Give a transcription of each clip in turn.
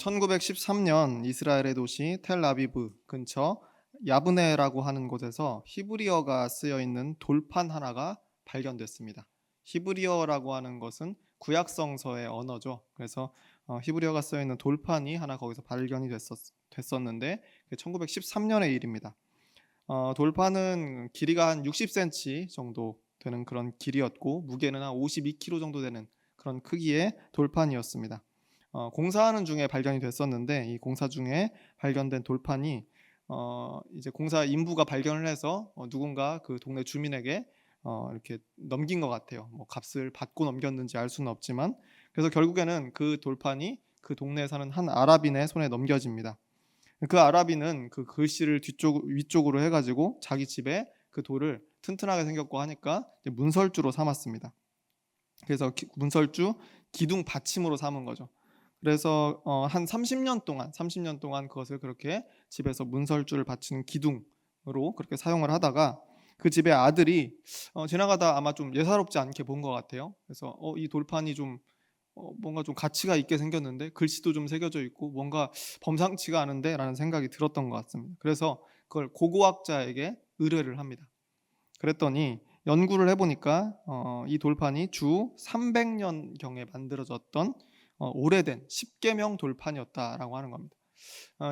1913년 이스라엘의 도시 텔아비브 근처 야브네라고 하는 곳에서 히브리어가 쓰여 있는 돌판 하나가 발견됐습니다. 히브리어라고 하는 것은 구약성서의 언어죠. 그래서 히브리어가 쓰여 있는 돌판이 하나 거기서 발견이 됐었는데 1913년의 일입니다. 돌판은 길이가 한 60cm 정도 되는 그런 길이였고 무게는 한 52kg 정도 되는 그런 크기의 돌판이었습니다. 공사하는 중에 발견이 됐었는데 이 공사 중에 발견된 돌판이 이제 공사 인부가 발견을 해서 누군가 그 동네 주민에게 이렇게 넘긴 것 같아요. 뭐 값을 받고 넘겼는지 알 수는 없지만 그래서 결국에는 그 돌판이 그 동네에 사는 한 아랍인의 손에 넘겨집니다. 그 아랍인은 그 글씨를 위쪽으로 해가지고 자기 집에 그 돌을 튼튼하게 생겼고 하니까 이제 문설주로 삼았습니다. 그래서 문설주 기둥 받침으로 삼은 거죠. 그래서 한 30년 동안 그것을 그렇게 집에서 문설주를 받치는 기둥으로 그렇게 사용을 하다가 그 집의 아들이 지나가다 아마 좀 예사롭지 않게 본 것 같아요. 그래서 이 돌판이 좀 뭔가 좀 가치가 있게 생겼는데 글씨도 좀 새겨져 있고 뭔가 범상치가 않은데 라는 생각이 들었던 것 같습니다. 그래서 그걸 고고학자에게 의뢰를 합니다. 그랬더니 연구를 해보니까 이 돌판이 주 300년경에 만들어졌던 오래된 십계명 돌판이었다라고 하는 겁니다.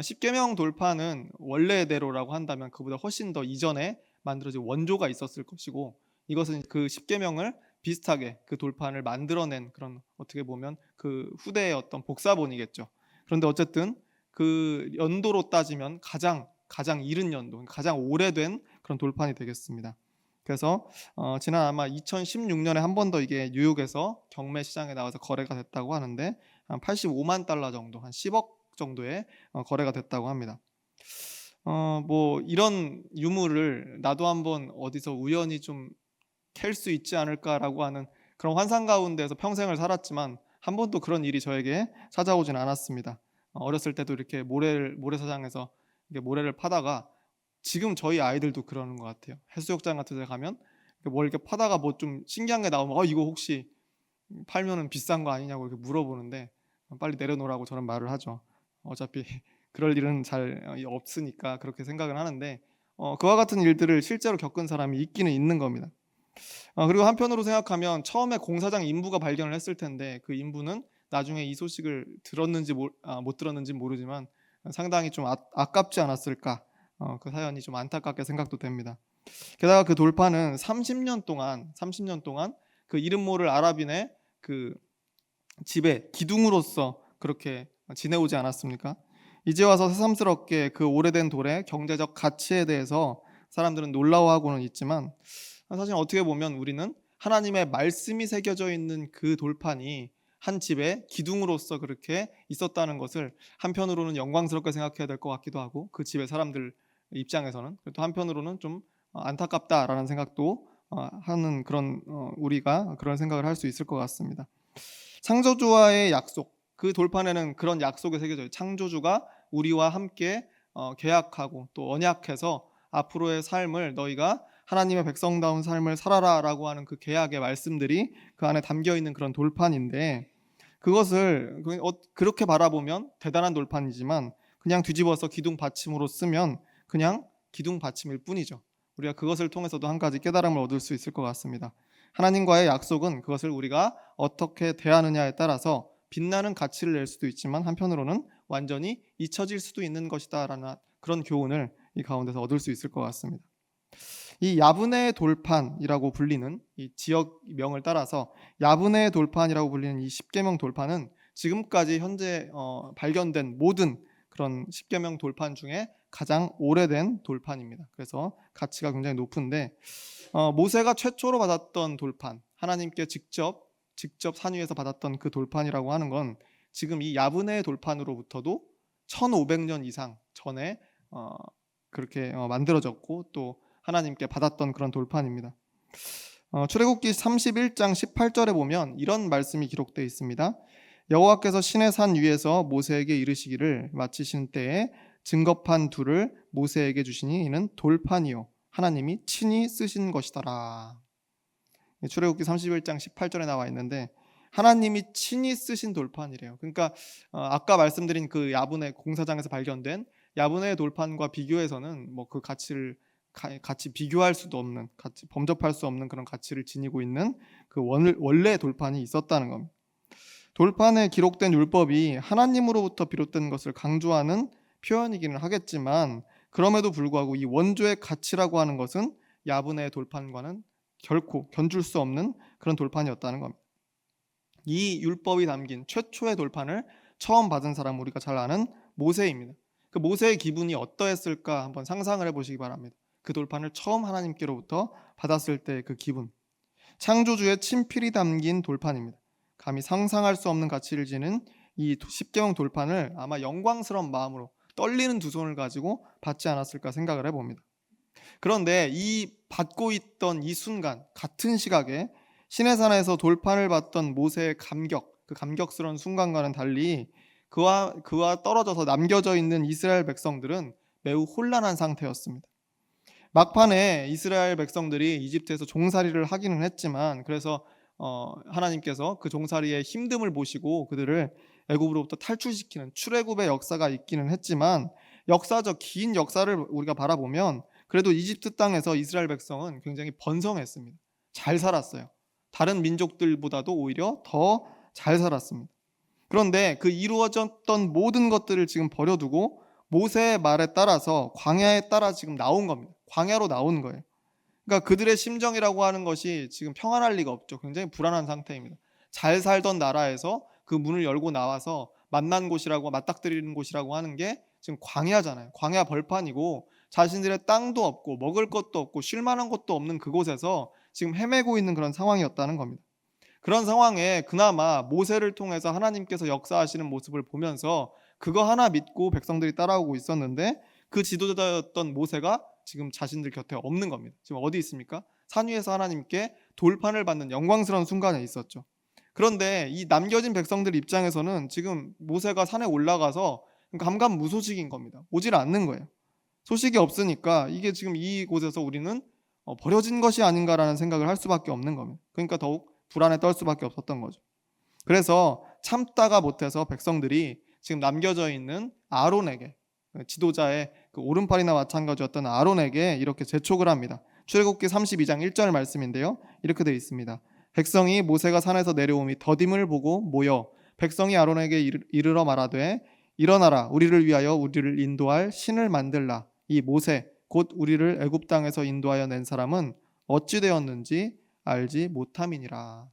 십계명 돌판은 원래대로라고 한다면 그보다 훨씬 더 이전에 만들어진 원조가 있었을 것이고 이것은 그 십계명을 비슷하게 그 돌판을 만들어낸 그런 어떻게 보면 그 후대의 어떤 복사본이겠죠. 그런데 어쨌든 그 연도로 따지면 가장 이른 연도, 가장 오래된 그런 돌판이 되겠습니다. 그래서 지난 아마 2016년에 한 번 더 이게 뉴욕에서 경매 시장에 나와서 거래가 됐다고 하는데 한 85만 달러 정도, 한 10억 정도의 거래가 됐다고 합니다. 뭐 이런 유물을 나도 한번 어디서 우연히 좀 캘 수 있지 않을까라고 하는 그런 환상 가운데서 평생을 살았지만 한 번도 그런 일이 저에게 찾아오진 않았습니다. 어렸을 때도 이렇게 모래사장에서 이렇게 모래를 파다가 지금 저희 아이들도 그러는 것 같아요. 해수욕장 같은 데 가면 뭘 이렇게 파다가 뭐 좀 신기한 게 나오면 이거 혹시 팔면은 비싼 거 아니냐고 이렇게 물어보는데 빨리 내려놓으라고 저는 말을 하죠. 어차피 그럴 일은 잘 없으니까 그렇게 생각을 하는데 그와 같은 일들을 실제로 겪은 사람이 있기는 있는 겁니다. 그리고 한편으로 생각하면 처음에 공사장 인부가 발견을 했을 텐데 그 인부는 나중에 이 소식을 들었는지 못 들었는지 모르지만 상당히 좀 아깝지 않았을까. 그 사연이 좀 안타깝게 생각도 됩니다. 게다가 그 돌판은 30년 동안 그 이름 모를 아랍인의 그 집에 기둥으로서 그렇게 지내오지 않았습니까? 이제 와서 새삼스럽게 그 오래된 돌의 경제적 가치에 대해서 사람들은 놀라워하고는 있지만 사실 어떻게 보면 우리는 하나님의 말씀이 새겨져 있는 그 돌판이 한 집에 기둥으로서 그렇게 있었다는 것을 한편으로는 영광스럽게 생각해야 될 것 같기도 하고 그 집의 사람들 입장에서는 또 한편으로는 좀 안타깝다라는 생각도 하는 그런 우리가 그런 생각을 할 수 있을 것 같습니다. 창조주와의 약속, 그 돌판에는 그런 약속이 새겨져요. 창조주가 우리와 함께 계약하고 또 언약해서 앞으로의 삶을 너희가 하나님의 백성다운 삶을 살아라라고 하는 그 계약의 말씀들이 그 안에 담겨 있는 그런 돌판인데 그것을 그렇게 바라보면 대단한 돌판이지만 그냥 뒤집어서 기둥 받침으로 쓰면 그냥 기둥 받침일 뿐이죠. 우리가 그것을 통해서도 한 가지 깨달음을 얻을 수 있을 것 같습니다. 하나님과의 약속은 그것을 우리가 어떻게 대하느냐에 따라서 빛나는 가치를 낼 수도 있지만 한편으로는 완전히 잊혀질 수도 있는 것이다라는 그런 교훈을 이 가운데서 얻을 수 있을 것 같습니다. 이 야브네 돌판이라고 불리는 이 지역명을 따라서 야브네 돌판이라고 불리는 이 십계명 돌판은 지금까지 현재 발견된 모든 그런 십계명 돌판 중에 가장 오래된 돌판입니다. 그래서 가치가 굉장히 높은데 모세가 최초로 받았던 돌판, 하나님께 직접 산 위에서 받았던 그 돌판이라고 하는 건 지금 이 야브네 돌판으로부터도 1500년 이상 전에 그렇게 만들어졌고 또 하나님께 받았던 그런 돌판입니다. 출애굽기 31장 18절에 보면 이런 말씀이 기록되어 있습니다. 여호와께서 시내 산 위에서 모세에게 이르시기를 마치신 때에 증거판 둘을 모세에게 주시니 이는 돌판이요 하나님이 친히 쓰신 것이더라. 출애굽기 31장 18절에 나와 있는데 하나님이 친히 쓰신 돌판이래요. 그러니까 아까 말씀드린 그 야브네 공사장에서 발견된 야브네 돌판과 비교해서는 뭐 그 가치를 같이 비교할 수도 없는, 같이 범접할 수 없는 그런 가치를 지니고 있는 그 원래 돌판이 있었다는 겁니다. 돌판에 기록된 율법이 하나님으로부터 비롯된 것을 강조하는 표현이기는 하겠지만, 그럼에도 불구하고 이 원조의 가치라고 하는 것은 야브네의 돌판과는 결코 견줄 수 없는 그런 돌판이었다는 겁니다. 이 율법이 담긴 최초의 돌판을 처음 받은 사람, 우리가 잘 아는 모세입니다. 그 모세의 기분이 어떠했을까 한번 상상을 해보시기 바랍니다. 그 돌판을 처음 하나님께로부터 받았을 때 그 기분. 창조주의 친필이 담긴 돌판입니다. 감히 상상할 수 없는 가치를 지닌 이 십계명 돌판을 아마 영광스러운 마음으로 떨리는 두 손을 가지고 받지 않았을까 생각을 해봅니다. 그런데 이 받고 있던 이 순간, 같은 시각에 시내산에서 돌판을 받던 모세의 감격, 그 감격스러운 순간과는 달리 그와 떨어져서 남겨져 있는 이스라엘 백성들은 매우 혼란한 상태였습니다. 막판에 이스라엘 백성들이 이집트에서 종살이를 하기는 했지만, 그래서 하나님께서 그 종살이의 힘듦을 보시고 그들을 애굽으로부터 탈출시키는 출애굽의 역사가 있기는 했지만, 역사적 긴 역사를 우리가 바라보면 그래도 이집트 땅에서 이스라엘 백성은 굉장히 번성했습니다. 잘 살았어요. 다른 민족들보다도 오히려 더 잘 살았습니다. 그런데 그 이루어졌던 모든 것들을 지금 버려두고 모세의 말에 따라서 광야에 따라 지금 나온 겁니다. 광야로 나온 거예요. 그러니까 그들의 심정이라고 하는 것이 지금 평안할 리가 없죠. 굉장히 불안한 상태입니다. 잘 살던 나라에서 그 문을 열고 나와서 만난 곳이라고, 맞닥뜨리는 곳이라고 하는 게 지금 광야잖아요. 광야 벌판이고 자신들의 땅도 없고 먹을 것도 없고 쉴 만한 것도 없는 그곳에서 지금 헤매고 있는 그런 상황이었다는 겁니다. 그런 상황에 그나마 모세를 통해서 하나님께서 역사하시는 모습을 보면서 그거 하나 믿고 백성들이 따라오고 있었는데, 그 지도자였던 모세가 지금 자신들 곁에 없는 겁니다. 지금 어디 있습니까? 산 위에서 하나님께 돌판을 받는 영광스러운 순간에 있었죠. 그런데 이 남겨진 백성들 입장에서는 지금 모세가 산에 올라가서 감감무소식인 겁니다. 오질 않는 거예요. 소식이 없으니까 이게 지금 이곳에서 우리는 버려진 것이 아닌가라는 생각을 할 수밖에 없는 겁니다. 그러니까 더욱 불안에 떨 수밖에 없었던 거죠. 그래서 참다가 못해서 백성들이 지금 남겨져 있는 아론에게, 지도자의 그 오른팔이나 마찬가지였던 아론에게 이렇게 재촉을 합니다. 출애굽기 32장 1절 말씀인데요. 이렇게 되어 있습니다. 백성이 모세가 산에서 내려오미 더딤을 보고 모여 백성이 아론에게 이르러 말하되 일어나라, 우리를 위하여 우리를 인도할 신을 만들라. 이 모세 곧 우리를 애굽 땅에서 인도하여 낸 사람은 어찌 되었는지 알지 못함이니라.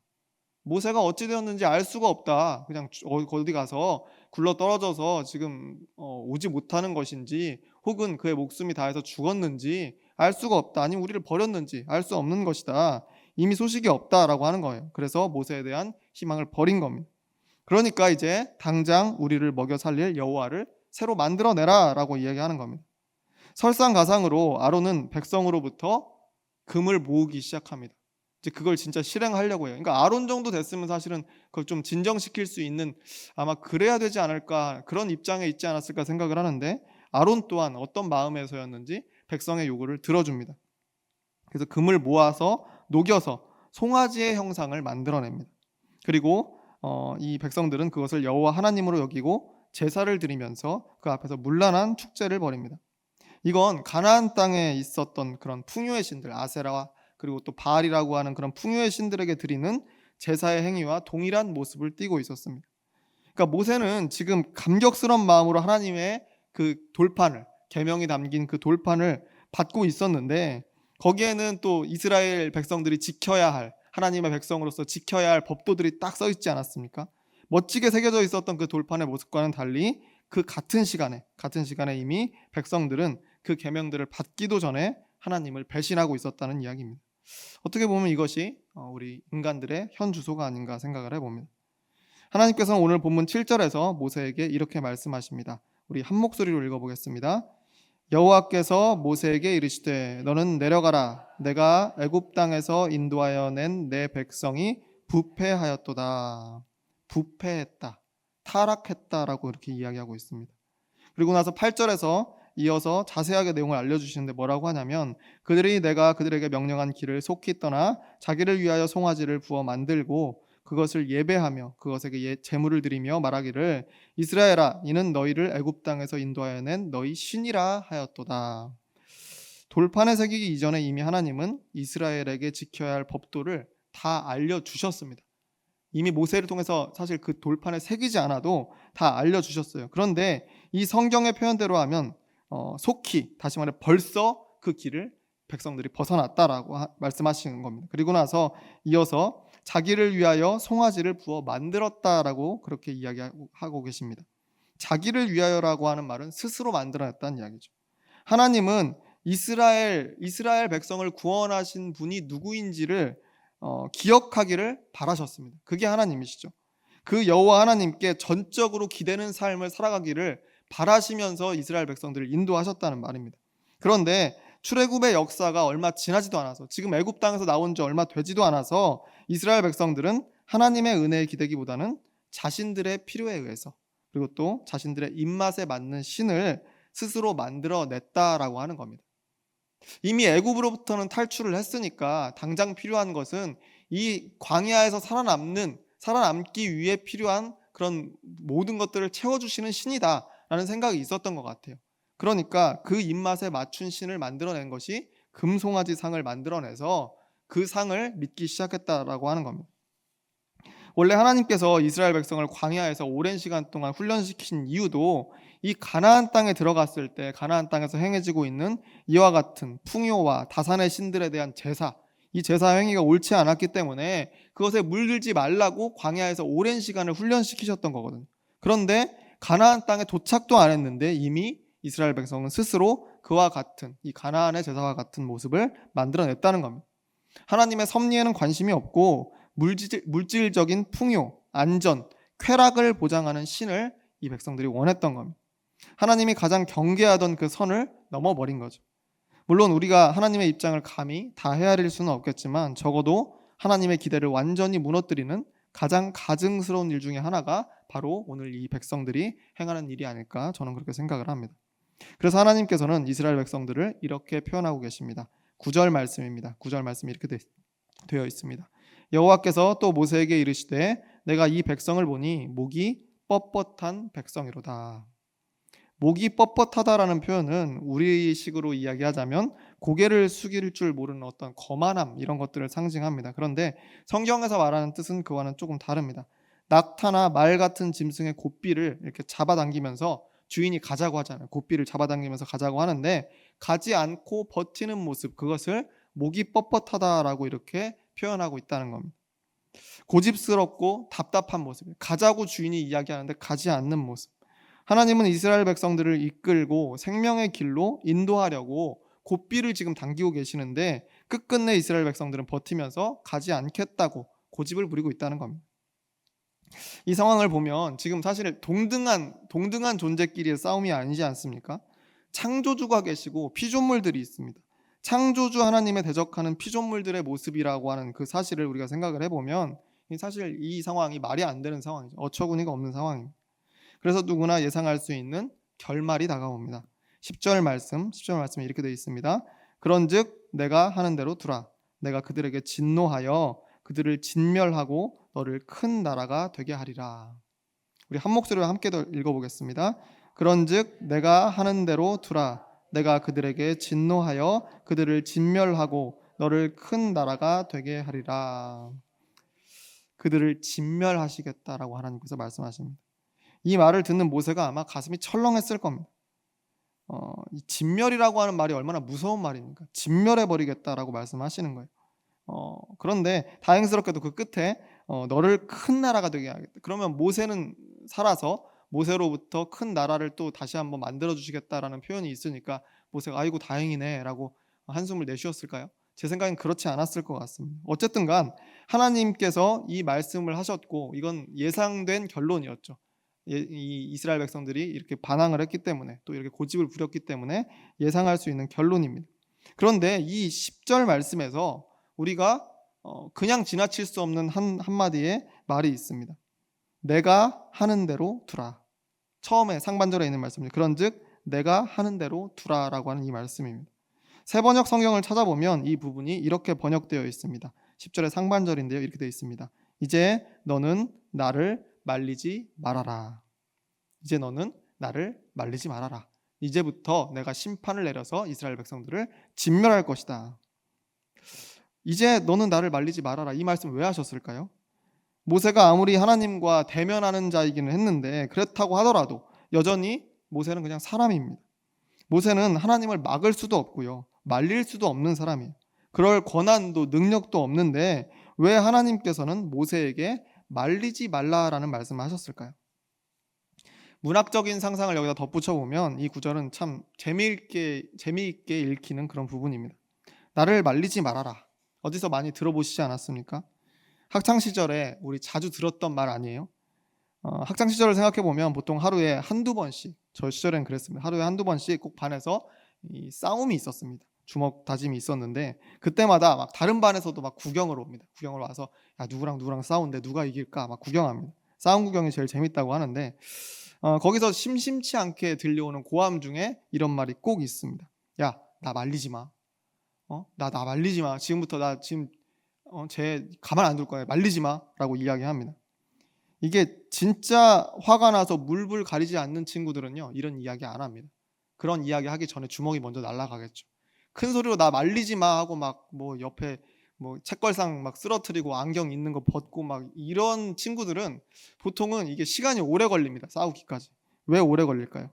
모세가 어찌 되었는지 알 수가 없다. 그냥 어디 가서 굴러 떨어져서 지금 오지 못하는 것인지, 혹은 그의 목숨이 다해서 죽었는지 알 수가 없다. 아니면 우리를 버렸는지 알 수 없는 것이다. 이미 소식이 없다라고 하는 거예요. 그래서 모세에 대한 희망을 버린 겁니다. 그러니까 이제 당장 우리를 먹여 살릴 여호와를 새로 만들어내라라고 이야기하는 겁니다. 설상가상으로 아론은 백성으로부터 금을 모으기 시작합니다. 이제 그걸 진짜 실행하려고 해요. 그러니까 아론 정도 됐으면 사실은 그걸 좀 진정시킬 수 있는, 아마 그래야 되지 않을까, 그런 입장에 있지 않았을까 생각을 하는데, 아론 또한 어떤 마음에서였는지 백성의 요구를 들어줍니다. 그래서 금을 모아서 녹여서 송아지의 형상을 만들어냅니다. 그리고 이 백성들은 그것을 여호와 하나님으로 여기고 제사를 드리면서 그 앞에서 문란한 축제를 벌입니다. 이건 가나안 땅에 있었던 그런 풍요의 신들, 아세라와 그리고 또 바알이라고 하는 그런 풍요의 신들에게 드리는 제사의 행위와 동일한 모습을 띠고 있었습니다. 그러니까 모세는 지금 감격스러운 마음으로 하나님의 그 돌판을, 계명이 담긴 그 돌판을 받고 있었는데, 거기에는 또 이스라엘 백성들이 지켜야 할, 하나님의 백성으로서 지켜야 할 법도들이 딱 써 있지 않았습니까? 멋지게 새겨져 있었던 그 돌판의 모습과는 달리 그 같은 시간에 이미 백성들은 그 계명들을 받기도 전에 하나님을 배신하고 있었다는 이야기입니다. 어떻게 보면 이것이 우리 인간들의 현 주소가 아닌가 생각을 해봅니다. 하나님께서는 오늘 본문 7절에서 모세에게 이렇게 말씀하십니다. 우리 한 목소리로 읽어보겠습니다. 여호와께서 모세에게 이르시되 너는 내려가라. 내가 애굽 땅에서 인도하여 낸 내 백성이 부패하였도다. 부패했다, 타락했다라고 이렇게 이야기하고 있습니다. 그리고 나서 8절에서 이어서 자세하게 내용을 알려주시는데 뭐라고 하냐면, 그들이 내가 그들에게 명령한 길을 속히 떠나 자기를 위하여 송아지를 부어 만들고 그것을 예배하며 그것에게 제물을 드리며 말하기를 이스라엘아 이는 너희를 애굽 땅에서 인도하여 낸 너희 신이라 하였도다. 돌판에 새기기 이전에 이미 하나님은 이스라엘에게 지켜야 할 법도를 다 알려주셨습니다. 이미 모세를 통해서 사실 그 돌판에 새기지 않아도 다 알려주셨어요. 그런데 이 성경의 표현대로 하면 속히, 다시 말해 벌써 그 길을 백성들이 벗어났다라고 말씀하시는 겁니다. 그리고 나서 이어서 자기를 위하여 송아지를 부어 만들었다라고 그렇게 이야기하고 계십니다. 자기를 위하여라고 하는 말은 스스로 만들어냈다는 이야기죠. 하나님은 이스라엘 백성을 구원하신 분이 누구인지를 기억하기를 바라셨습니다. 그게 하나님이시죠. 그 여호와 하나님께 전적으로 기대는 삶을 살아가기를 바라시면서 이스라엘 백성들을 인도하셨다는 말입니다. 그런데 출애굽의 역사가 얼마 지나지도 않아서, 지금 애굽 땅에서 나온 지 얼마 되지도 않아서 이스라엘 백성들은 하나님의 은혜에 기대기보다는 자신들의 필요에 의해서, 그리고 또 자신들의 입맛에 맞는 신을 스스로 만들어냈다라고 하는 겁니다. 이미 애굽으로부터는 탈출을 했으니까 당장 필요한 것은 이 광야에서 살아남기 위해 필요한 그런 모든 것들을 채워주시는 신이다라는 생각이 있었던 것 같아요. 그러니까 그 입맛에 맞춘 신을 만들어낸 것이 금송아지 상을 만들어내서 그 상을 믿기 시작했다라고 하는 겁니다. 원래 하나님께서 이스라엘 백성을 광야에서 오랜 시간 동안 훈련시킨 이유도 이 가나안 땅에 들어갔을 때 가나안 땅에서 행해지고 있는 이와 같은 풍요와 다산의 신들에 대한 제사, 이 제사 행위가 옳지 않았기 때문에 그것에 물들지 말라고 광야에서 오랜 시간을 훈련시키셨던 거거든요. 그런데 가나안 땅에 도착도 안 했는데 이미 이스라엘 백성은 스스로 그와 같은, 이 가나안의 제사와 같은 모습을 만들어냈다는 겁니다. 하나님의 섭리에는 관심이 없고 물질적인 풍요, 안전, 쾌락을 보장하는 신을 이 백성들이 원했던 겁니다. 하나님이 가장 경계하던 그 선을 넘어버린 거죠. 물론 우리가 하나님의 입장을 감히 다 헤아릴 수는 없겠지만 적어도 하나님의 기대를 완전히 무너뜨리는 가장 가증스러운 일 중에 하나가 바로 오늘 이 백성들이 행하는 일이 아닐까, 저는 그렇게 생각을 합니다. 그래서 하나님께서는 이스라엘 백성들을 이렇게 표현하고 계십니다. 9절 말씀입니다. 9절 말씀이 이렇게 되어 있습니다. 여호와께서 또 모세에게 이르시되 내가 이 백성을 보니 목이 뻣뻣한 백성이로다. 목이 뻣뻣하다라는 표현은 우리식으로 이야기하자면 고개를 숙일 줄 모르는 어떤 거만함, 이런 것들을 상징합니다. 그런데 성경에서 말하는 뜻은 그와는 조금 다릅니다. 낙타나 말 같은 짐승의 곧비를 이렇게 잡아당기면서 주인이 가자고 하잖아요. 곧비를 잡아당기면서 가자고 하는데 가지 않고 버티는 모습, 그것을 목이 뻣뻣하다라고 이렇게 표현하고 있다는 겁니다. 고집스럽고 답답한 모습, 가자고 주인이 이야기하는데 가지 않는 모습. 하나님은 이스라엘 백성들을 이끌고 생명의 길로 인도하려고 곧비를 지금 당기고 계시는데 끝끝내 이스라엘 백성들은 버티면서 가지 않겠다고 고집을 부리고 있다는 겁니다. 이 상황을 보면 지금 사실 동등한 존재끼리의 싸움이 아니지 않습니까? 창조주가 계시고 피조물들이 있습니다. 창조주 하나님에 대적하는 피조물들의 모습이라고 하는 그 사실을 우리가 생각을 해보면 사실 이 상황이 말이 안 되는 상황이죠. 어처구니가 없는 상황입니다. 그래서 누구나 예상할 수 있는 결말이 다가옵니다. 10절 말씀이 이렇게 되어 있습니다. 그런즉 내가 하는 대로 두라. 내가 그들에게 진노하여 그들을 진멸하고 너를 큰 나라가 되게 하리라. 우리 한 목소리로 함께 더 읽어보겠습니다. 그런즉 내가 하는 대로 두라. 내가 그들에게 진노하여 그들을 진멸하고 너를 큰 나라가 되게 하리라. 그들을 진멸하시겠다라고 하나님께서 말씀하십니다. 이 말을 듣는 모세가 아마 가슴이 철렁했을 겁니다. 이 진멸이라고 하는 말이 얼마나 무서운 말입니까? 진멸해버리겠다라고 말씀하시는 거예요. 그런데 다행스럽게도 그 끝에 너를 큰 나라가 되게 하겠다. 그러면 모세는 살아서 모세로부터 큰 나라를 또 다시 한번 만들어 주시겠다라는 표현이 있으니까 모세가 아이고 다행이네 라고 한숨을 내쉬었을까요? 제 생각엔 그렇지 않았을 것 같습니다. 어쨌든 간 하나님께서 이 말씀을 하셨고 이건 예상된 결론이었죠. 이 이스라엘 백성들이 이렇게 반항을 했기 때문에, 또 이렇게 고집을 부렸기 때문에 예상할 수 있는 결론입니다. 그런데 이 10절 말씀에서 우리가 그냥 지나칠 수 없는 한마디의 말이 있습니다. 내가 하는 대로 두라. 처음에 상반절에 있는 말씀입니다. 그런즉 내가 하는 대로 두라라고 하는 이 말씀입니다. 세번역 성경을 찾아보면 이 부분이 이렇게 번역되어 있습니다. 10절의 상반절인데요. 이렇게 되어 있습니다. 이제 너는 나를 말리지 말아라. 이제 너는 나를 말리지 말아라. 이제부터 내가 심판을 내려서 이스라엘 백성들을 진멸할 것이다. 이제 너는 나를 말리지 말아라. 이 말씀 왜 하셨을까요? 모세가 아무리 하나님과 대면하는 자이기는 했는데 그렇다고 하더라도 여전히 모세는 그냥 사람입니다. 모세는 하나님을 막을 수도 없고요. 말릴 수도 없는 사람이에요. 그럴 권한도 능력도 없는데 왜 하나님께서는 모세에게 말리지 말라라는 말씀을 하셨을까요? 문학적인 상상을 여기다 덧붙여 보면 이 구절은 참 재미있게 읽히는 그런 부분입니다. 나를 말리지 말아라. 어디서 많이 들어보시지 않았습니까? 학창 시절에 우리 자주 들었던 말 아니에요? 학창 시절을 생각해 보면 보통 하루에 한두 번씩, 저 시절엔 그랬습니다. 하루에 한두 번씩 꼭 반에서 이 싸움이 있었습니다. 주먹 다짐이 있었는데 그때마다 막 다른 반에서도 막 구경을 옵니다. 구경을 와서 야, 누구랑 싸우는데 누가 이길까 막 구경합니다. 싸움 구경이 제일 재밌다고 하는데 거기서 심심치 않게 들려오는 고함 중에 이런 말이 꼭 있습니다. 야, 나 말리지 마. 나 말리지 마. 지금부터 나 지금 쟤 가만 안 둘 거야. 말리지 마라고 이야기합니다. 이게 진짜 화가 나서 물불 가리지 않는 친구들은요, 이런 이야기 안 합니다. 그런 이야기 하기 전에 주먹이 먼저 날아가겠죠. 큰 소리로 나 말리지 마 하고 막 뭐 옆에 뭐 책걸상 막 쓰러뜨리고 안경 있는 거 벗고 막 이런 친구들은 보통은 이게 시간이 오래 걸립니다. 싸우기까지. 왜 오래 걸릴까요?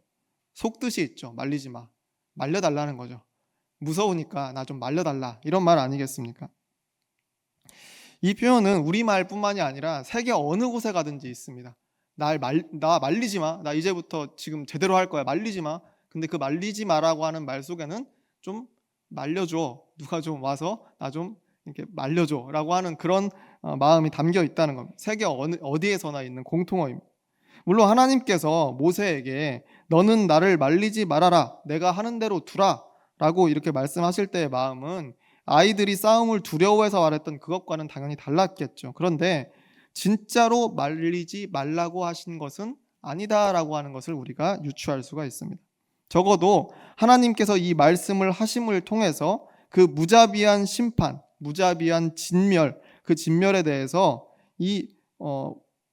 속뜻이 있죠. 말리지 마. 말려달라는 거죠. 무서우니까 나 좀 말려달라. 이런 말 아니겠습니까? 이 표현은 우리말뿐만이 아니라 세계 어느 곳에 가든지 있습니다. 나 말리지 마. 나 이제부터 지금 제대로 할 거야. 말리지 마. 근데 그 말리지 마라고 하는 말 속에는 좀 말려줘. 누가 좀 와서 나 좀 이렇게 말려줘. 라고 하는 그런 마음이 담겨 있다는 겁니다. 세계 어디에서나 있는 공통어입니다. 물론 하나님께서 모세에게 너는 나를 말리지 말아라. 내가 하는 대로 두라. 라고 이렇게 말씀하실 때의 마음은 아이들이 싸움을 두려워해서 말했던 그것과는 당연히 달랐겠죠. 그런데 진짜로 말리지 말라고 하신 것은 아니다라고 하는 것을 우리가 유추할 수가 있습니다. 적어도 하나님께서 이 말씀을 하심을 통해서 그 무자비한 심판, 무자비한 진멸, 그 진멸에 대해서 이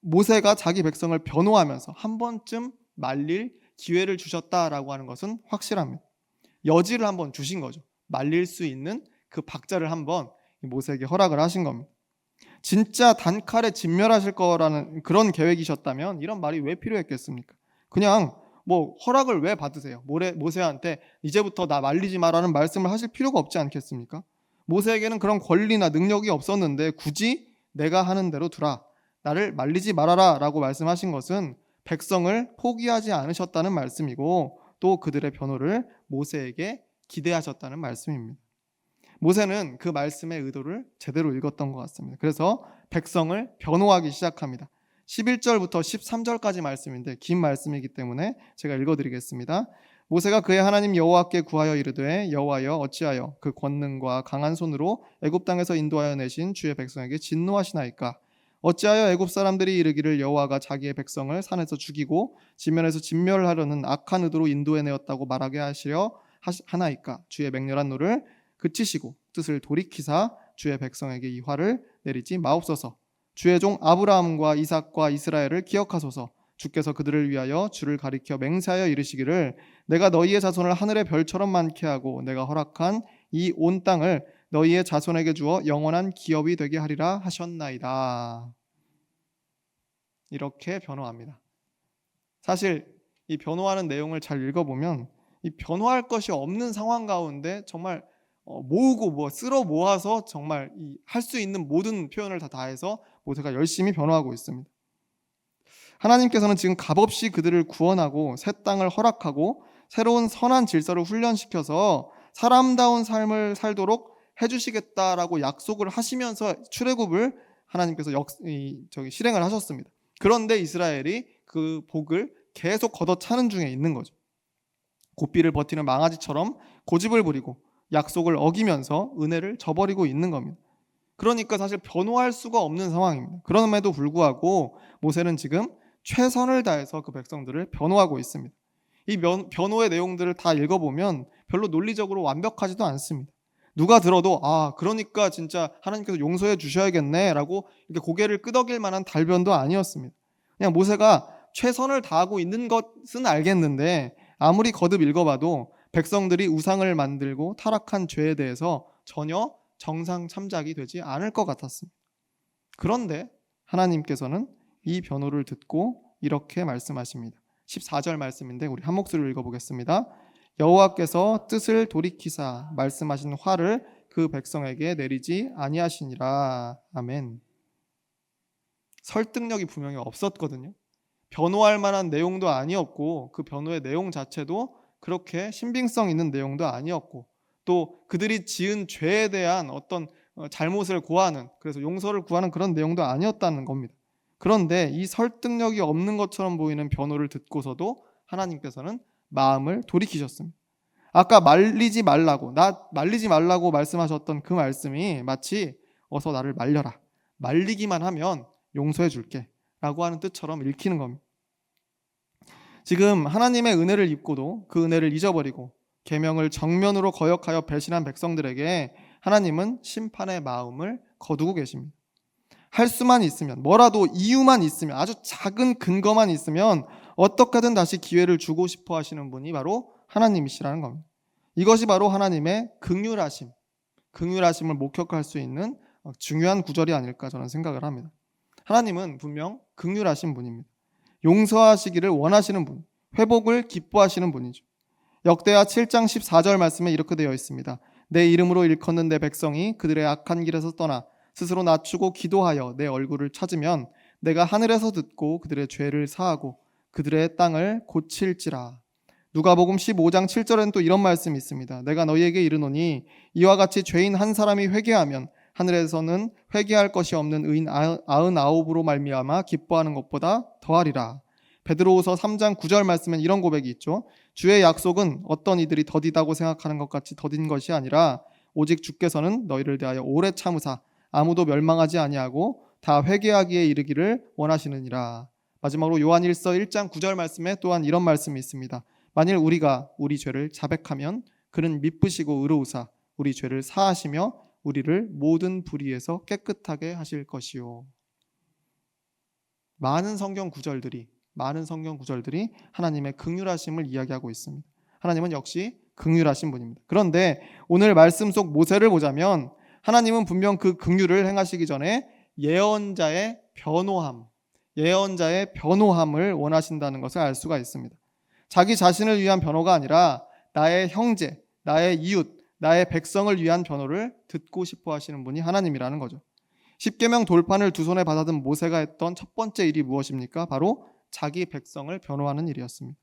모세가 자기 백성을 변호하면서 한 번쯤 말릴 기회를 주셨다라고 하는 것은 확실합니다. 여지를 한번 주신 거죠. 말릴 수 있는 그 박자를 한번 모세에게 허락을 하신 겁니다. 진짜 단칼에 진멸하실 거라는 그런 계획이셨다면 이런 말이 왜 필요했겠습니까? 그냥 뭐 허락을 왜 받으세요? 모세한테 이제부터 나 말리지 마라는 말씀을 하실 필요가 없지 않겠습니까? 모세에게는 그런 권리나 능력이 없었는데 굳이 내가 하는 대로 두라. 나를 말리지 말아라 라고 말씀하신 것은 백성을 포기하지 않으셨다는 말씀이고 또 그들의 변호를 모세에게 기대하셨다는 말씀입니다. 모세는 그 말씀의 의도를 제대로 읽었던 것 같습니다. 그래서 백성을 변호하기 시작합니다. 11절부터 13절까지 말씀인데 긴 말씀이기 때문에 제가 읽어드리겠습니다. 모세가 그의 하나님 여호와께 구하여 이르되 여호와여 어찌하여 그 권능과 강한 손으로 애굽 땅에서 인도하여 내신 주의 백성에게 진노하시나이까? 어찌하여 애굽 사람들이 이르기를 여호와가 자기의 백성을 산에서 죽이고 지면에서 진멸하려는 악한 의도로 인도해 내었다고 말하게 하나이까? 주의 맹렬한 노를 그치시고 뜻을 돌이키사 주의 백성에게 이 화를 내리지 마옵소서. 주의 종 아브라함과 이삭과 이스라엘을 기억하소서. 주께서 그들을 위하여 주를 가리켜 맹세하여 이르시기를 내가 너희의 자손을 하늘의 별처럼 많게 하고 내가 허락한 이 온 땅을 너희의 자손에게 주어 영원한 기업이 되게 하리라 하셨나이다. 이렇게 변호합니다. 사실 이 변호하는 내용을 잘 읽어보면 이 변호할 것이 없는 상황 가운데 정말 모으고 쓸어 모아서 정말 할 수 있는 모든 표현을 다 다해서 모세가 열심히 변호하고 있습니다. 하나님께서는 지금 값없이 그들을 구원하고 새 땅을 허락하고 새로운 선한 질서를 훈련시켜서 사람다운 삶을 살도록 해주시겠다라고 약속을 하시면서 출애굽을 하나님께서 실행을 하셨습니다. 그런데 이스라엘이 그 복을 계속 걷어차는 중에 있는 거죠. 고삐를 버티는 망아지처럼 고집을 부리고 약속을 어기면서 은혜를 저버리고 있는 겁니다. 그러니까 사실 변호할 수가 없는 상황입니다. 그럼에도 불구하고 모세는 지금 최선을 다해서 그 백성들을 변호하고 있습니다. 이 변호의 내용들을 다 읽어보면 별로 논리적으로 완벽하지도 않습니다. 누가 들어도 그러니까 진짜 하나님께서 용서해 주셔야겠네라고 이렇게 고개를 끄덕일 만한 달변도 아니었습니다. 그냥 모세가 최선을 다하고 있는 것은 알겠는데 아무리 거듭 읽어봐도 백성들이 우상을 만들고 타락한 죄에 대해서 전혀 정상 참작이 되지 않을 것 같았습니다. 그런데 하나님께서는 이 변호를 듣고 이렇게 말씀하십니다. 14절 말씀인데 우리 한 목소리로 읽어보겠습니다. 여호와께서 뜻을 돌이키사 말씀하신 화를 그 백성에게 내리지 아니하시니라. 아멘. 설득력이 분명히 없었거든요. 변호할 만한 내용도 아니었고 그 변호의 내용 자체도 그렇게 신빙성 있는 내용도 아니었고 또 그들이 지은 죄에 대한 어떤 잘못을 고하는, 그래서 용서를 구하는 그런 내용도 아니었다는 겁니다. 그런데 이 설득력이 없는 것처럼 보이는 변호를 듣고서도 하나님께서는 마음을 돌이키셨습니다. 아까 말리지 말라고 말씀하셨던 그 말씀이 마치 어서 나를 말려라, 말리기만 하면 용서해 줄게 라고 하는 뜻처럼 읽히는 겁니다. 지금 하나님의 은혜를 입고도 그 은혜를 잊어버리고 계명을 정면으로 거역하여 배신한 백성들에게 하나님은 심판의 마음을 거두고 계십니다. 할 수만 있으면, 뭐라도 이유만 있으면, 아주 작은 근거만 있으면 어떻게든 다시 기회를 주고 싶어 하시는 분이 바로 하나님이시라는 겁니다. 이것이 바로 하나님의 긍휼하심을 목격할 수 있는 중요한 구절이 아닐까 저는 생각을 합니다. 하나님은 분명 긍휼하신 분입니다. 용서하시기를 원하시는 분, 회복을 기뻐하시는 분이죠. 역대하 7장 14절 말씀에 이렇게 되어 있습니다. 내 이름으로 일컫는 내 백성이 그들의 악한 길에서 떠나 스스로 낮추고 기도하여 내 얼굴을 찾으면 내가 하늘에서 듣고 그들의 죄를 사하고 그들의 땅을 고칠지라. 누가복음 15장 7절에는 또 이런 말씀이 있습니다. 내가 너희에게 이르노니 이와 같이 죄인 한 사람이 회개하면 하늘에서는 회개할 것이 없는 의인 99으로 말미암아 기뻐하는 것보다 더하리라. 베드로후서 3장 9절 말씀엔 이런 고백이 있죠. 주의 약속은 어떤 이들이 더디다고 생각하는 것 같이 더딘 것이 아니라 오직 주께서는 너희를 대하여 오래 참으사 아무도 멸망하지 아니하고 다 회개하기에 이르기를 원하시느니라. 마지막으로 요한 1서 1장 9절 말씀에 또한 이런 말씀이 있습니다. 만일 우리가 우리 죄를 자백하면 그는 미쁘시고 의로우사 우리 죄를 사하시며 우리를 모든 불의에서 깨끗하게 하실 것이요. 많은 성경 구절들이 하나님의 긍휼하심을 이야기하고 있습니다. 하나님은 역시 긍휼하신 분입니다. 그런데 오늘 말씀 속 모세를 보자면 하나님은 분명 그 긍휼을 행하시기 전에 예언자의 변호함을 원하신다는 것을 알 수가 있습니다. 자기 자신을 위한 변호가 아니라 나의 형제, 나의 이웃, 나의 백성을 위한 변호를 듣고 싶어 하시는 분이 하나님이라는 거죠. 십계명 돌판을 두 손에 받아든 모세가 했던 첫 번째 일이 무엇입니까? 바로 자기 백성을 변호하는 일이었습니다.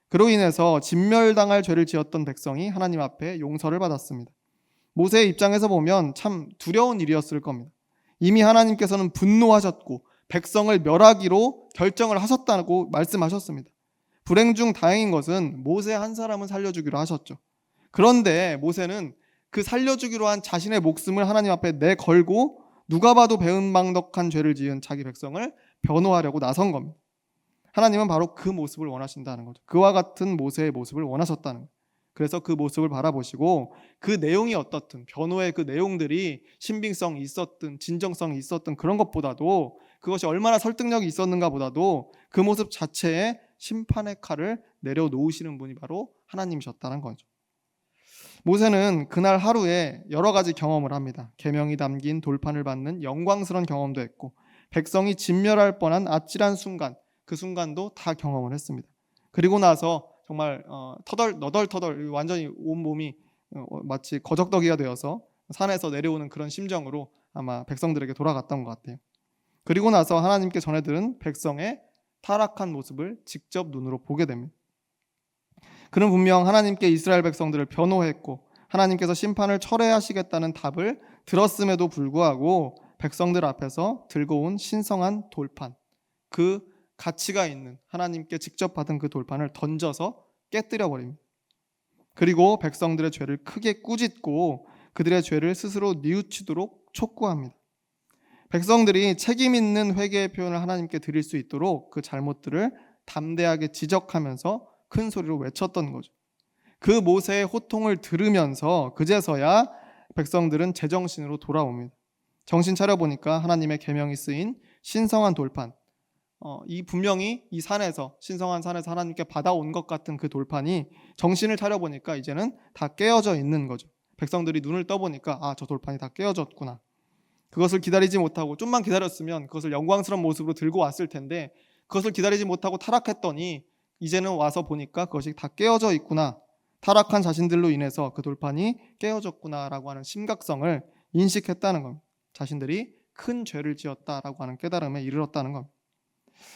그로 인해서 진멸당할 죄를 지었던 백성이 하나님 앞에 용서를 받았습니다. 모세의 입장에서 보면 참 두려운 일이었을 겁니다. 이미 하나님께서는 분노하셨고 백성을 멸하기로 결정을 하셨다고 말씀하셨습니다. 불행 중 다행인 것은 모세 한 사람은 살려주기로 하셨죠. 그런데 모세는 그 살려주기로 한 자신의 목숨을 하나님 앞에 내걸고 누가 봐도 배은망덕한 죄를 지은 자기 백성을 변호하려고 나선 겁니다. 하나님은 바로 그 모습을 원하신다는 거죠. 그와 같은 모세의 모습을 원하셨다는 거예요. 그래서 그 모습을 바라보시고 그 내용이 어떻든, 변호의 그 내용들이 신빙성이 있었든 진정성이 있었든 그런 것보다도, 그것이 얼마나 설득력이 있었는가 보다도 그 모습 자체에 심판의 칼을 내려놓으시는 분이 바로 하나님이셨다는 거죠. 모세는 그날 하루에 여러 가지 경험을 합니다. 계명이 담긴 돌판을 받는 영광스러운 경험도 했고 백성이 진멸할 뻔한 아찔한 순간, 그 순간도 다 경험을 했습니다. 그리고 나서 정말 너덜너덜 완전히 온몸이 마치 거적더기가 되어서 산에서 내려오는 그런 심정으로 아마 백성들에게 돌아갔던 것 같아요. 그리고 나서 하나님께 전해들은 백성의 타락한 모습을 직접 눈으로 보게 됩니다. 그는 분명 하나님께 이스라엘 백성들을 변호했고 하나님께서 심판을 철회하시겠다는 답을 들었음에도 불구하고 백성들 앞에서 들고 온 신성한 돌판, 그 가치가 있는 하나님께 직접 받은 그 돌판을 던져서 깨뜨려 버립니다. 그리고 백성들의 죄를 크게 꾸짖고 그들의 죄를 스스로 뉘우치도록 촉구합니다. 백성들이 책임 있는 회개의 표현을 하나님께 드릴 수 있도록 그 잘못들을 담대하게 지적하면서 큰 소리로 외쳤던 거죠. 그 모세의 호통을 들으면서 그제서야 백성들은 제정신으로 돌아옵니다. 정신 차려보니까 하나님의 계명이 쓰인 신성한 돌판, 이 분명히 이 산에서, 신성한 산에서 하나님께 받아온 것 같은 그 돌판이 정신을 차려보니까 이제는 다 깨어져 있는 거죠. 백성들이 눈을 떠보니까 저 돌판이 다 깨어졌구나. 그것을 기다리지 못하고 좀만 기다렸으면 그것을 영광스러운 모습으로 들고 왔을 텐데 그것을 기다리지 못하고 타락했더니 이제는 와서 보니까 그것이 다 깨어져 있구나. 타락한 자신들로 인해서 그 돌판이 깨어졌구나라고 하는 심각성을 인식했다는 겁니다. 자신들이 큰 죄를 지었다라고 하는 깨달음에 이르렀다는 겁니다.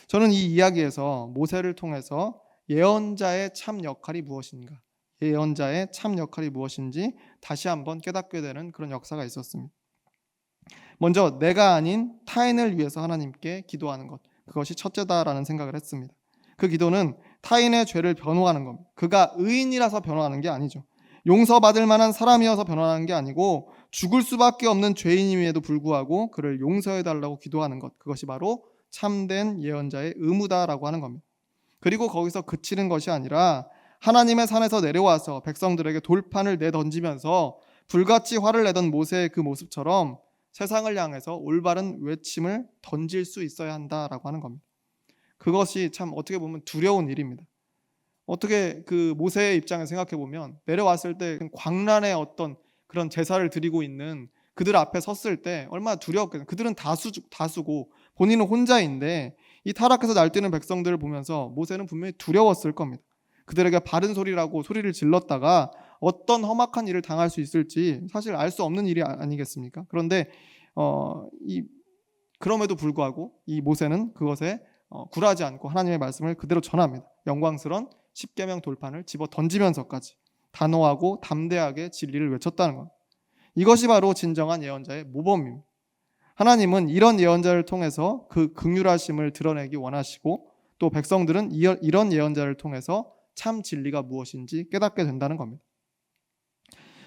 저는 이 이야기에서 모세를 통해서 예언자의 참 역할이 무엇인가, 예언자의 참 역할이 무엇인지 다시 한번 깨닫게 되는 그런 역사가 있었습니다. 먼저 내가 아닌 타인을 위해서 하나님께 기도하는 것, 그것이 첫째다라는 생각을 했습니다. 그 기도는 타인의 죄를 변호하는 겁니다. 그가 의인이라서 변호하는 게 아니죠. 용서받을 만한 사람이어서 변호하는 게 아니고 죽을 수밖에 없는 죄인임에도 불구하고 그를 용서해달라고 기도하는 것, 그것이 바로 참된 예언자의 의무다라고 하는 겁니다. 그리고 거기서 그치는 것이 아니라 하나님의 산에서 내려와서 백성들에게 돌판을 내던지면서 불같이 화를 내던 모세의 그 모습처럼 세상을 향해서 올바른 외침을 던질 수 있어야 한다라고 하는 겁니다. 그것이 참 어떻게 보면 두려운 일입니다. 어떻게 그 모세의 입장에서 생각해 보면 내려왔을 때 광란의 어떤 그런 제사를 드리고 있는 그들 앞에 섰을 때 얼마나 두려웠겠어요. 그들은 다수고 본인은 혼자인데 이 타락해서 날뛰는 백성들을 보면서 모세는 분명히 두려웠을 겁니다. 그들에게 바른 소리라고 소리를 질렀다가 어떤 험악한 일을 당할 수 있을지 사실 알 수 없는 일이 아니겠습니까? 그런데 그럼에도 불구하고 이 모세는 그것에 굴하지 않고 하나님의 말씀을 그대로 전합니다. 영광스러운 십계명 돌판을 집어 던지면서까지 단호하고 담대하게 진리를 외쳤다는 것. 이것이 바로 진정한 예언자의 모범입니다. 하나님은 이런 예언자를 통해서 그 긍휼하심을 드러내기 원하시고 또 백성들은 이런 예언자를 통해서 참 진리가 무엇인지 깨닫게 된다는 겁니다.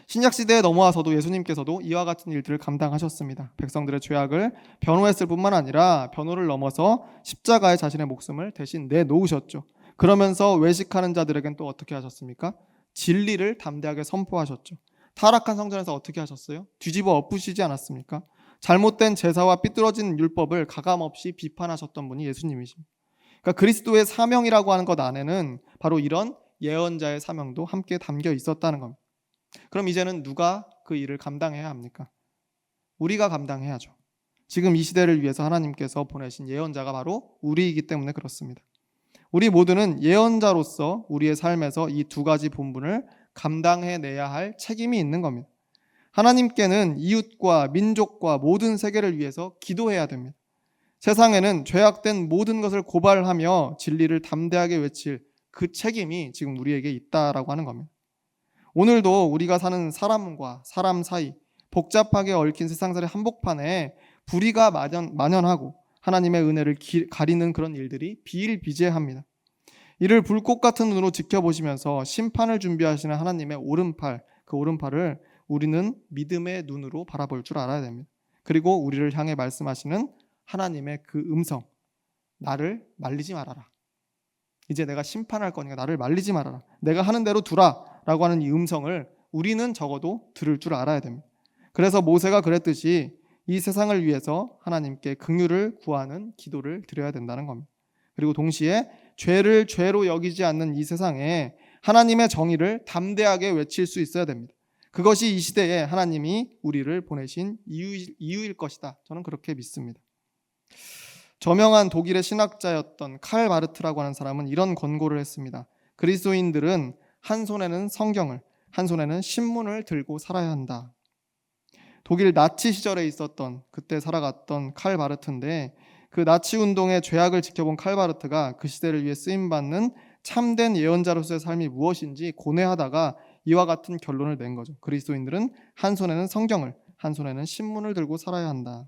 신약시대에 넘어와서도 예수님께서도 이와 같은 일들을 감당하셨습니다. 백성들의 죄악을 변호했을 뿐만 아니라 변호를 넘어서 십자가에 자신의 목숨을 대신 내놓으셨죠. 그러면서 외식하는 자들에겐 또 어떻게 하셨습니까? 진리를 담대하게 선포하셨죠. 타락한 성전에서 어떻게 하셨어요? 뒤집어 엎으시지 않았습니까? 잘못된 제사와 삐뚤어진 율법을 가감없이 비판하셨던 분이 예수님이십니다. 그러니까 그리스도의 사명이라고 하는 것 안에는 바로 이런 예언자의 사명도 함께 담겨 있었다는 겁니다. 그럼 이제는 누가 그 일을 감당해야 합니까? 우리가 감당해야죠. 지금 이 시대를 위해서 하나님께서 보내신 예언자가 바로 우리이기 때문에 그렇습니다. 우리 모두는 예언자로서 우리의 삶에서 이 두 가지 본분을 감당해내야 할 책임이 있는 겁니다. 하나님께는 이웃과 민족과 모든 세계를 위해서 기도해야 됩니다. 세상에는 죄악된 모든 것을 고발하며 진리를 담대하게 외칠 그 책임이 지금 우리에게 있다라고 하는 겁니다. 오늘도 우리가 사는 사람과 사람 사이 복잡하게 얽힌 세상살이 한복판에 불의가 만연하고 하나님의 은혜를 가리는 그런 일들이 비일비재합니다. 이를 불꽃 같은 눈으로 지켜보시면서 심판을 준비하시는 하나님의 오른팔, 그 오른팔을 우리는 믿음의 눈으로 바라볼 줄 알아야 됩니다. 그리고 우리를 향해 말씀하시는 하나님의 그 음성, 나를 말리지 말아라. 이제 내가 심판할 거니까 나를 말리지 말아라. 내가 하는 대로 두라 라고 하는 이 음성을 우리는 적어도 들을 줄 알아야 됩니다. 그래서 모세가 그랬듯이 이 세상을 위해서 하나님께 긍휼을 구하는 기도를 드려야 된다는 겁니다. 그리고 동시에 죄를 죄로 여기지 않는 이 세상에 하나님의 정의를 담대하게 외칠 수 있어야 됩니다. 그것이 이 시대에 하나님이 우리를 보내신 이유일 것이다. 저는 그렇게 믿습니다. 저명한 독일의 신학자였던 칼 바르트라고 하는 사람은 이런 권고를 했습니다. 그리스도인들은 한 손에는 성경을, 한 손에는 신문을 들고 살아야 한다. 독일 나치 시절에 있었던, 그때 살아갔던 칼 바르트인데 그 나치 운동의 죄악을 지켜본 칼 바르트가 그 시대를 위해 쓰임받는 참된 예언자로서의 삶이 무엇인지 고뇌하다가 이와 같은 결론을 낸 거죠. 그리스도인들은 한 손에는 성경을, 한 손에는 신문을 들고 살아야 한다.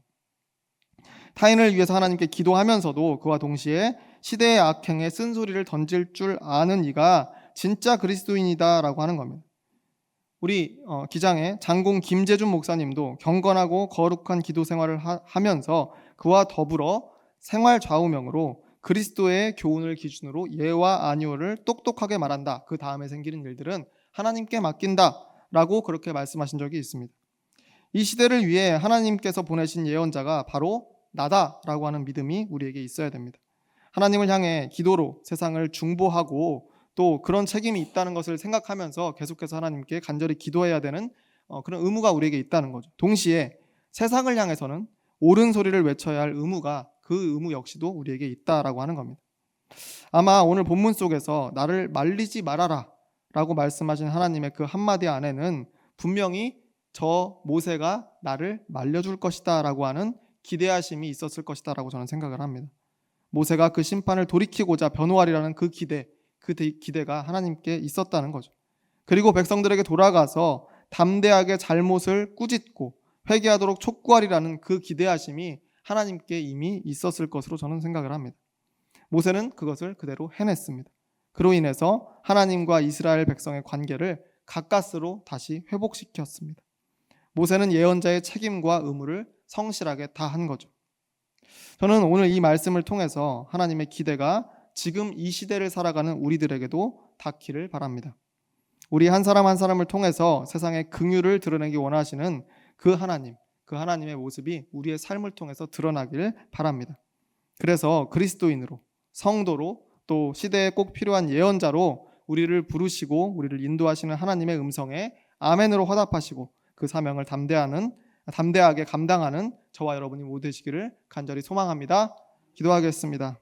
타인을 위해서 하나님께 기도하면서도 그와 동시에 시대의 악행에 쓴소리를 던질 줄 아는 이가 진짜 그리스도인이다라고 하는 겁니다. 우리 기장의 장공 김재준 목사님도 경건하고 거룩한 기도 생활을 하면서 그와 더불어 생활 좌우명으로 그리스도의 교훈을 기준으로 예와 아니오를 똑똑하게 말한다. 그 다음에 생기는 일들은 하나님께 맡긴다라고 그렇게 말씀하신 적이 있습니다. 이 시대를 위해 하나님께서 보내신 예언자가 바로 나다라고 하는 믿음이 우리에게 있어야 됩니다. 하나님을 향해 기도로 세상을 중보하고 또 그런 책임이 있다는 것을 생각하면서 계속해서 하나님께 간절히 기도해야 되는 그런 의무가 우리에게 있다는 거죠. 동시에 세상을 향해서는 옳은 소리를 외쳐야 할 의무가 그 의무 역시도 우리에게 있다라고 하는 겁니다. 아마 오늘 본문 속에서 나를 말리지 말아라 라고 말씀하신 하나님의 그 한마디 안에는 분명히 저 모세가 나를 말려줄 것이다 라고 하는 기대하심이 있었을 것이다 라고 저는 생각을 합니다. 모세가 그 심판을 돌이키고자 변호하리라는 그 기대가 하나님께 있었다는 거죠. 그리고 백성들에게 돌아가서 담대하게 잘못을 꾸짖고 회개하도록 촉구하리라는 그 기대하심이 하나님께 이미 있었을 것으로 저는 생각을 합니다. 모세는 그것을 그대로 해냈습니다. 그로 인해서 하나님과 이스라엘 백성의 관계를 가까스로 다시 회복시켰습니다. 모세는 예언자의 책임과 의무를 성실하게 다한 거죠. 저는 오늘 이 말씀을 통해서 하나님의 기대가 지금 이 시대를 살아가는 우리들에게도 닿기를 바랍니다. 우리 한 사람 한 사람을 통해서 세상의 긍휼을 드러내기 원하시는 그 하나님의 모습이 우리의 삶을 통해서 드러나길 바랍니다. 그래서 그리스도인으로, 성도로, 또 시대에 꼭 필요한 예언자로 우리를 부르시고 우리를 인도하시는 하나님의 음성에 아멘으로 화답하시고 그 사명을 담대하게 감당하는 저와 여러분이 모두 되시기를 간절히 소망합니다. 기도하겠습니다.